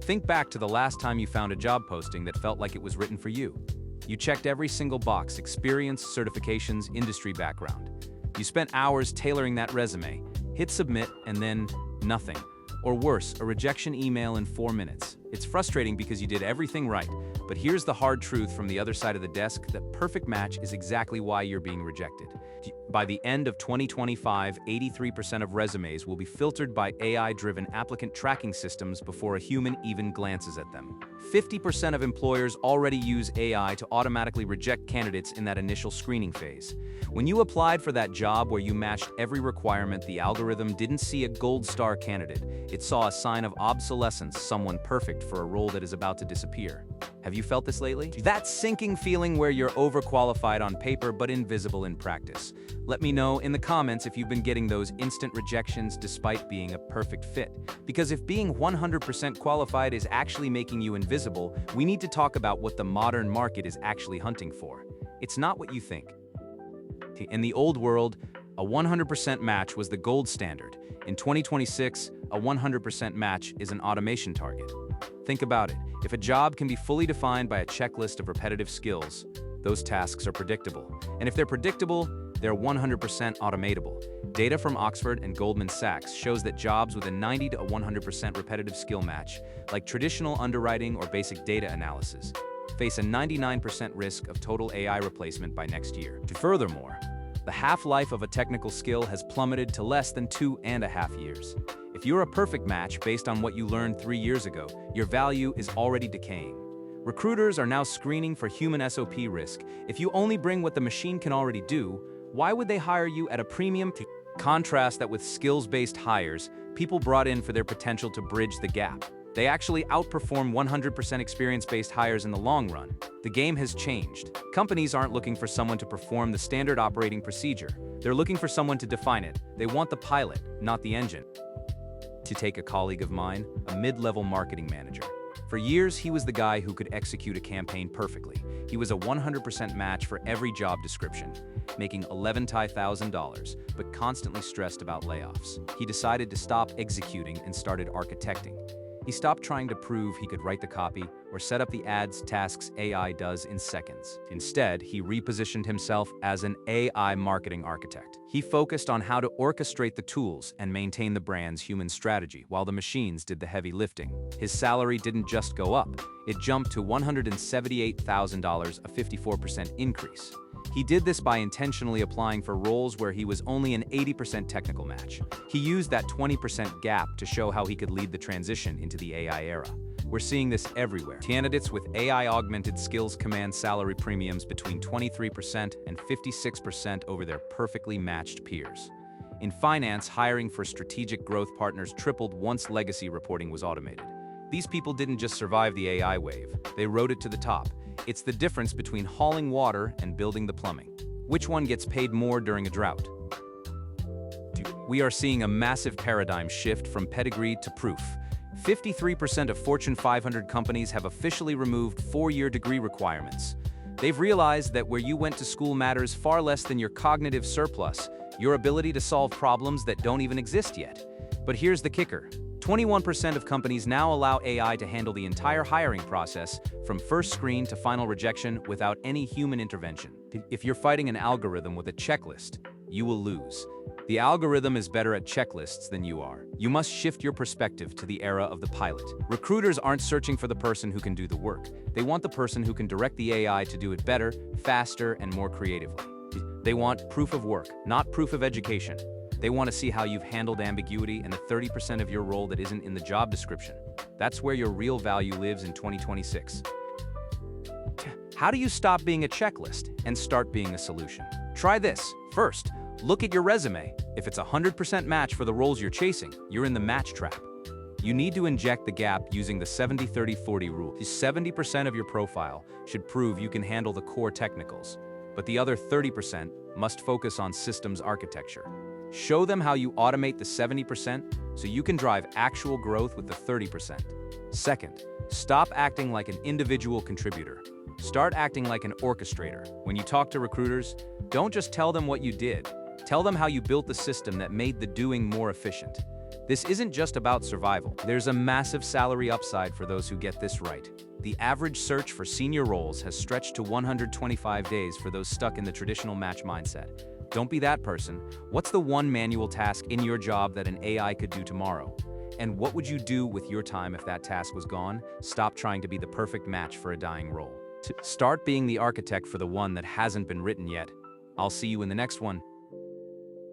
Think back to the last time you found a job posting that felt like it was written for you. You checked every single box: experience, certifications, industry background. You spent hours tailoring that resume, hit submit, and then nothing. Or worse, a rejection email in 4 minutes. It's frustrating because you did everything right, but here's the hard truth from the other side of the desk: that perfect match is exactly why you're being rejected. By the end of 2025, 83% of resumes will be filtered by AI-driven applicant tracking systems before a human even glances at them. 50% of employers already use AI to automatically reject candidates in that initial screening phase. When you applied for that job where you matched every requirement, the algorithm didn't see a gold star candidate. It saw a sign of obsolescence, someone perfect for a role that is about to disappear. Have you felt this lately? That sinking feeling where you're overqualified on paper but invisible in practice. Let me know in the comments if you've been getting those instant rejections despite being a perfect fit. Because if being 100% qualified is actually making you invisible, we need to talk about what the modern market is actually hunting for. It's not what you think. In the old world, a 100% match was the gold standard. In 2026, a 100% match is an automation target. Think about it. If a job can be fully defined by a checklist of repetitive skills, those tasks are predictable. And if they're predictable, they're 100% automatable. Data from Oxford and Goldman Sachs shows that jobs with a 90 to 100% repetitive skill match, like traditional underwriting or basic data analysis, face a 99% risk of total AI replacement by next year. Furthermore, the half-life of a technical skill has plummeted to less than 2.5 years. If you're a perfect match based on what you learned 3 years ago, your value is already decaying. Recruiters are now screening for human SOP risk. If you only bring what the machine can already do, why would they hire you at a premium? Contrast that with skills-based hires, people brought in for their potential to bridge the gap. They actually outperform 100% experience-based hires in the long run. The game has changed. Companies aren't looking for someone to perform the standard operating procedure. They're looking for someone to define it. They want the pilot, not the engine. To take a colleague of mine, a mid-level marketing manager. For years, he was the guy who could execute a campaign perfectly. He was a 100% match for every job description, making $11,000, but constantly stressed about layoffs. He decided to stop executing and started architecting. He stopped trying to prove he could write the copy or set up the ads tasks AI does in seconds. Instead, he repositioned himself as an AI marketing architect. He focused on how to orchestrate the tools and maintain the brand's human strategy while the machines did the heavy lifting. His salary didn't just go up, it jumped to $178,000, a 54% increase. He did this by intentionally applying for roles where he was only an 80% technical match. He used that 20% gap to show how he could lead the transition into the AI era. We're seeing this everywhere. Candidates with AI-augmented skills command salary premiums between 23% and 56% over their perfectly matched peers. In finance, hiring for strategic growth partners tripled once legacy reporting was automated. These people didn't just survive the AI wave, they rode it to the top. It's the difference between hauling water and building the plumbing. Which one gets paid more during a drought? We are seeing a massive paradigm shift from pedigree to proof. 53% of Fortune 500 companies have officially removed 4-year degree requirements. They've realized that where you went to school matters far less than your cognitive surplus, your ability to solve problems that don't even exist yet. But here's the kicker. 21% of companies now allow AI to handle the entire hiring process, from first screen to final rejection, without any human intervention. If you're fighting an algorithm with a checklist, you will lose. The algorithm is better at checklists than you are. You must shift your perspective to the era of the pilot. Recruiters aren't searching for the person who can do the work. They want the person who can direct the AI to do it better, faster, and more creatively. They want proof of work, not proof of education. They want to see how you've handled ambiguity and the 30% of your role that isn't in the job description. That's where your real value lives in 2026. How do you stop being a checklist and start being a solution? Try this. First, look at your resume. If it's a 100% match for the roles you're chasing, you're in the match trap. You need to inject the gap using the 70-30-40 rule. 70% of your profile should prove you can handle the core technicals, but the other 30% must focus on systems architecture. Show them how you automate the 70% so you can drive actual growth with the 30%. Second, stop acting like an individual contributor. Start acting like an orchestrator. When you talk to recruiters, don't just tell them what you did. Tell them how you built the system that made the doing more efficient. This isn't just about survival. There's a massive salary upside for those who get this right. The average search for senior roles has stretched to 125 days for those stuck in the traditional match mindset. Don't be that person. What's the one manual task in your job that an AI could do tomorrow? And what would you do with your time if that task was gone? Stop trying to be the perfect match for a dying role. Start being the architect for the one that hasn't been written yet. I'll see you in the next one.